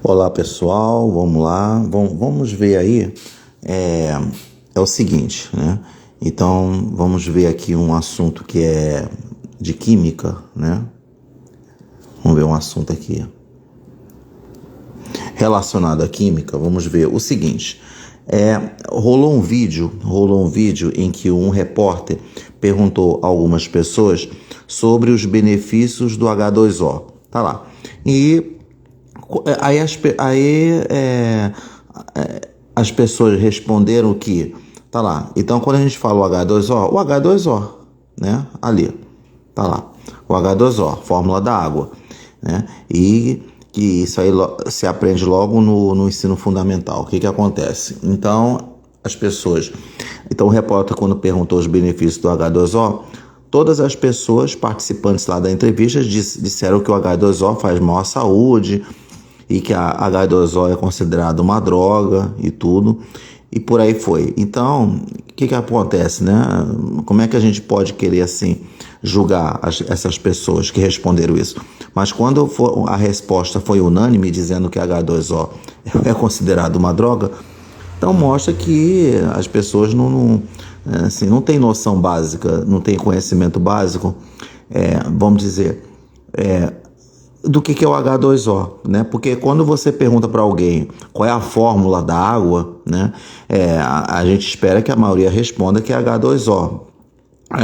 Olá pessoal, vamos lá, vamos ver aí, é o seguinte, né? Então vamos ver aqui um assunto que é de química, né? Vamos ver um assunto aqui relacionado à química. Vamos ver o seguinte, rolou um vídeo em que um repórter perguntou a algumas pessoas sobre os benefícios do H2O, tá lá, e Aí as pessoas responderam que, tá lá, então quando a gente fala o H2O, né, ali, tá lá, o H2O, fórmula da água, né, e que isso aí se aprende logo no ensino fundamental. O que acontece? Então, o repórter, quando perguntou os benefícios do H2O, todas as pessoas participantes lá da entrevista disseram que o H2O faz mal à saúde, e que a H2O é considerada uma droga e tudo, e por aí foi. Então, o que acontece, né? Como é que a gente pode querer, assim, julgar essas pessoas que responderam isso? Mas quando a resposta foi unânime, dizendo que a H2O é considerada uma droga, então mostra que as pessoas não têm noção básica, não têm conhecimento básico, vamos dizer, do que é o H2O, né? Porque quando você pergunta para alguém qual é a fórmula da água, né? A gente espera que a maioria responda que é H2O.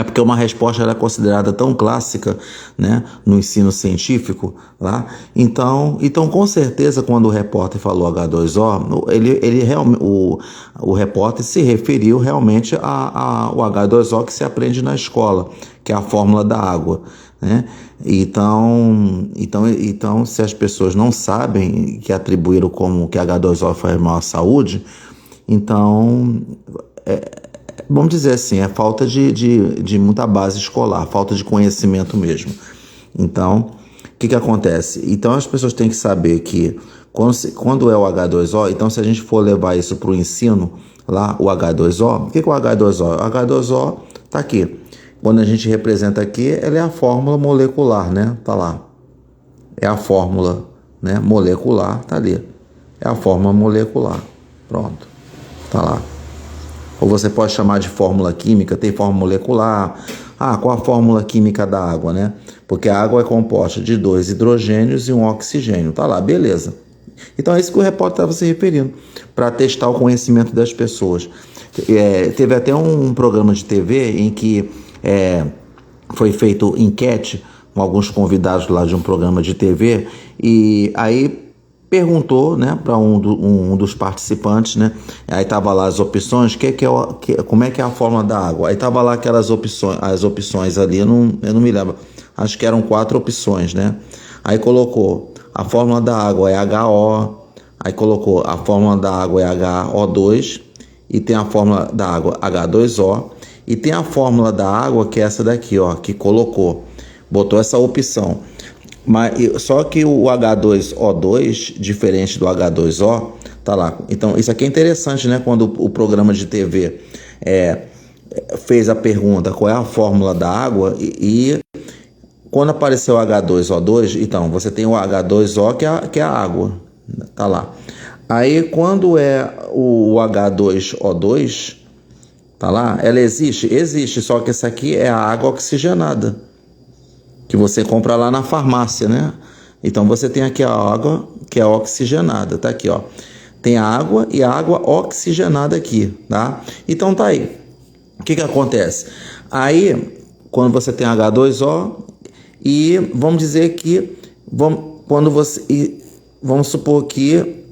Porque uma resposta era considerada tão clássica, né, no ensino científico lá. Então com certeza, quando o repórter falou H2O, ele realmente, o repórter se referiu realmente ao H2O que se aprende na escola, que é a fórmula da água, né? Então, se as pessoas não sabem que atribuíram como que H2O faz mal à saúde, então vamos dizer assim, é falta de muita base escolar, falta de conhecimento mesmo. Então, o que acontece? Então, as pessoas têm que saber que quando é o H2O, então se a gente for levar isso para o ensino, lá, o H2O, o que é o H2O? O H2O está aqui. Quando a gente representa aqui, ela é a fórmula molecular, né? Tá lá. É a fórmula, né, molecular, tá ali. É a fórmula molecular. Pronto. Tá lá. Ou você pode chamar de fórmula química, tem fórmula molecular. Qual a fórmula química da água, né? Porque a água é composta de 2 hidrogênios e um oxigênio. Tá lá, beleza. Então é isso que o repórter estava se referindo, para testar o conhecimento das pessoas. Teve até um programa de TV em que foi feito enquete com alguns convidados lá de um programa de TV, e aí perguntou, né, para um dos participantes, né? Aí tava lá as opções, como é que é a fórmula da água. Aí tava lá aquelas opções, as opções ali, eu não me lembro, acho que eram 4 opções, né? Aí colocou a fórmula da água é HO, aí colocou a fórmula da água é HO2, e tem a fórmula da água H2O, e tem a fórmula da água que é essa daqui, ó, que botou essa opção. Mas só que o H2O2, diferente do H2O, tá lá. Então, isso aqui é interessante, né? Quando o programa de TV fez a pergunta qual é a fórmula da água, e quando apareceu o H2O2, então, você tem o H2O, que é a água, tá lá. Aí, quando é o H2O2, tá lá, ela existe, só que essa aqui é a água oxigenada, que você compra lá na farmácia, né? Então você tem aqui a água que é oxigenada, tá aqui, ó. Tem a água e a água oxigenada aqui, tá? Então tá aí. O que acontece? Aí, quando você tem H2O, e vamos dizer que, vamos supor que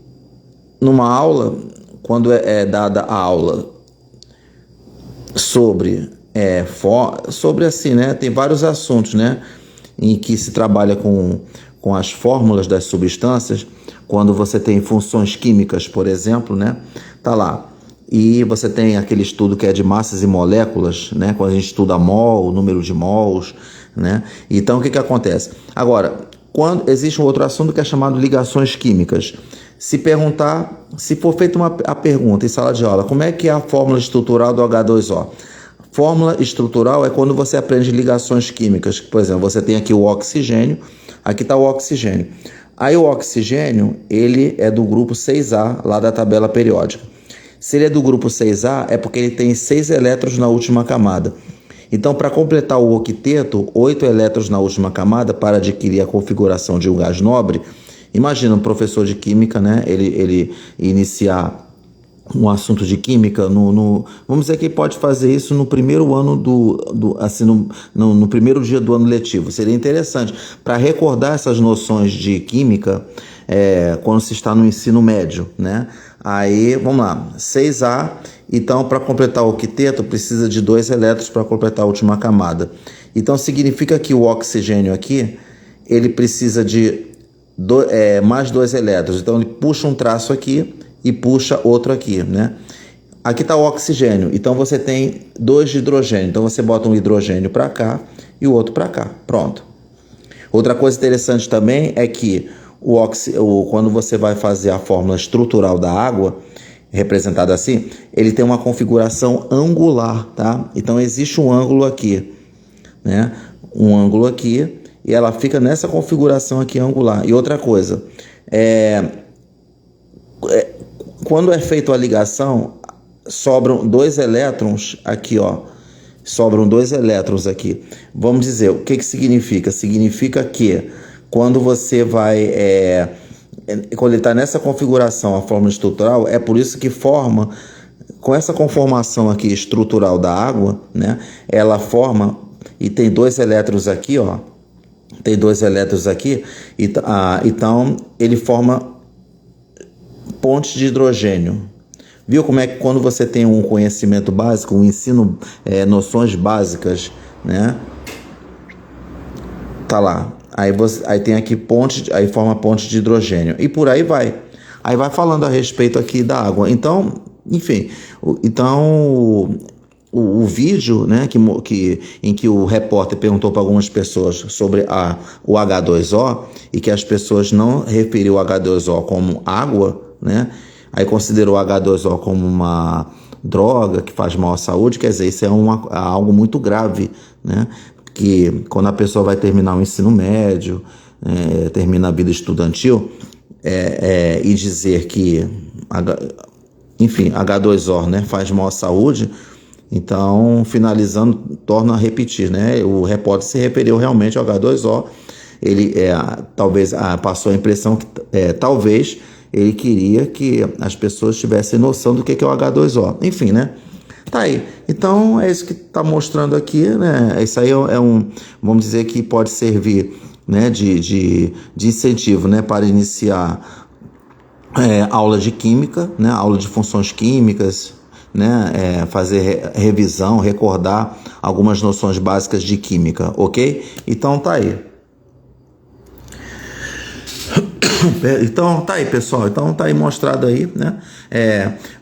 numa aula, quando é dada a aula sobre assim, né? Tem vários assuntos, né, em que se trabalha com as fórmulas das substâncias. Quando você tem funções químicas, por exemplo, né, tá lá. E você tem aquele estudo que é de massas e moléculas, né, quando a gente estuda mol, o número de mols, né. Então, o que acontece? Agora, quando existe um outro assunto que é chamado ligações químicas. Se for feita a pergunta em sala de aula, como é que é a fórmula estrutural do H2O? Fórmula estrutural é quando você aprende ligações químicas. Por exemplo, você tem aqui o oxigênio, aqui está o oxigênio. Aí o oxigênio, ele é do grupo 6A, lá da tabela periódica. Se ele é do grupo 6A, é porque ele tem 6 elétrons na última camada. Então, para completar o octeto, 8 elétrons na última camada para adquirir a configuração de um gás nobre. Imagina um professor de química, né? Ele iniciar um assunto de química vamos dizer que ele pode fazer isso no primeiro ano no primeiro dia do ano letivo. Seria interessante para recordar essas noções de química quando se está no ensino médio, né? Aí, vamos lá, 6A, então para completar o octeto precisa de 2 elétrons para completar a última camada. Então significa que o oxigênio aqui, ele precisa de mais 2 elétrons. Então ele puxa um traço aqui e puxa outro aqui, né? Aqui está o oxigênio, então você tem 2 de hidrogênio. Então você bota um hidrogênio para cá e o outro para cá. Pronto. Outra coisa interessante também é que quando você vai fazer a fórmula estrutural da água, representada assim, ele tem uma configuração angular, tá? Então existe um ângulo aqui, né? Um ângulo aqui, e ela fica nessa configuração aqui angular. E outra coisa, quando é feita a ligação, sobram 2 elétrons aqui, ó. Sobram 2 elétrons aqui. Vamos dizer, o que significa? Significa que quando você vai... quando ele está nessa configuração, a fórmula estrutural, é por isso que forma... Com essa conformação aqui estrutural da água, né? Ela forma... E tem 2 elétrons aqui, ó. Tem 2 elétrons aqui. Então, ele forma pontes de hidrogênio. Viu como é que quando você tem um conhecimento básico, um ensino, noções básicas, né? Tá lá. Aí tem aqui aí forma ponte de hidrogênio. E por aí vai. Aí vai falando a respeito aqui da água. Então, enfim. O vídeo, né, em que o repórter perguntou para algumas pessoas sobre o H2O e que as pessoas não referiram o H2O como água, né? Aí considerou o H2O como uma droga que faz mal à saúde. Quer dizer, isso é algo muito grave, né? Que quando a pessoa vai terminar o ensino médio, termina a vida estudantil, e dizer que, enfim, H2O, né, faz mal à saúde. Então, finalizando, torna a repetir, né? O repórter se referiu realmente ao H2O. Ele talvez passou a impressão que talvez ele queria que as pessoas tivessem noção do que é o H2O. Enfim, né? Tá aí. Então, é isso que está mostrando aqui, né? Isso aí vamos dizer que pode servir, né, de incentivo, né, para iniciar aula de química, né? Aula de funções químicas, né? Fazer revisão, recordar algumas noções básicas de química, ok? Então tá aí. Então tá aí, pessoal. Então tá aí mostrado aí, né?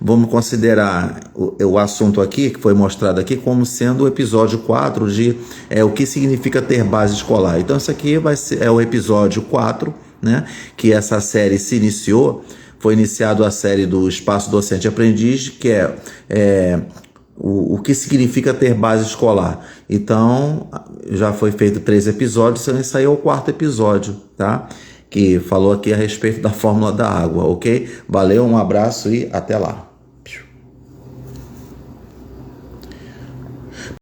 Vamos considerar o assunto aqui, que foi mostrado aqui, como sendo o episódio 4 de o que significa ter base escolar. Então isso aqui é o episódio 4, né? Que essa série se iniciou. Foi iniciado a série do Espaço Docente Aprendiz, que o que significa ter base escolar. Então, já foi feito 3 episódios, esse aí é o 4º episódio, tá? Que falou aqui a respeito da fórmula da água, ok? Valeu, um abraço e até lá.